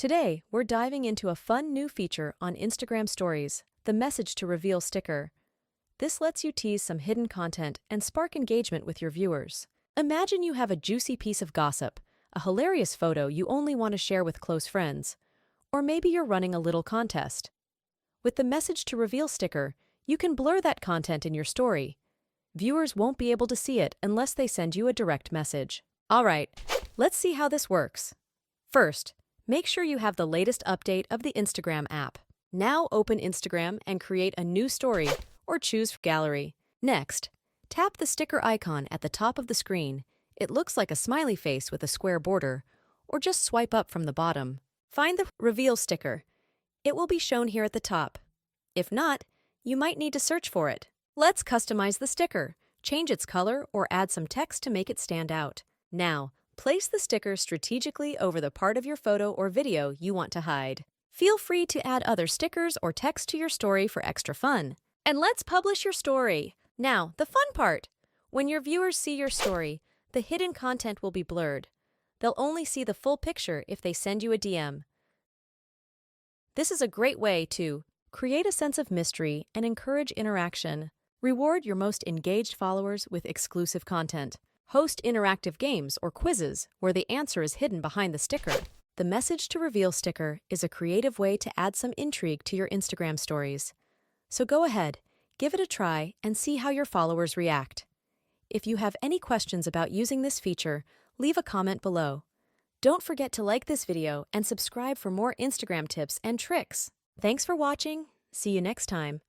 Today, we're diving into a fun new feature on Instagram Stories, the Message to Reveal sticker. This lets you tease some hidden content and spark engagement with your viewers. Imagine you have a juicy piece of gossip, a hilarious photo you only want to share with close friends, or maybe you're running a little contest. With the Message to Reveal sticker, you can blur that content in your story. Viewers won't be able to see it unless they send you a direct message. All right, let's see how this works. First, make sure you have the latest update of the Instagram app. Now open Instagram and create a new story or choose Gallery. Next, tap the sticker icon at the top of the screen. It looks like a smiley face with a square border, or just swipe up from the bottom. Find the Reveal sticker. It will be shown here at the top. If not, you might need to search for it. Let's customize the sticker, change its color, or add some text to make it stand out. Now, place the sticker strategically over the part of your photo or video you want to hide. Feel free to add other stickers or text to your story for extra fun. And let's publish your story. Now, the fun part. When your viewers see your story, the hidden content will be blurred. They'll only see the full picture if they send you a DM. This is a great way to create a sense of mystery and encourage interaction. Reward your most engaged followers with exclusive content. Host interactive games or quizzes where the answer is hidden behind the sticker. The Message to Reveal sticker is a creative way to add some intrigue to your Instagram stories. So go ahead, give it a try, and see how your followers react. If you have any questions about using this feature, leave a comment below. Don't forget to like this video and subscribe for more Instagram tips and tricks. Thanks for watching. See you next time.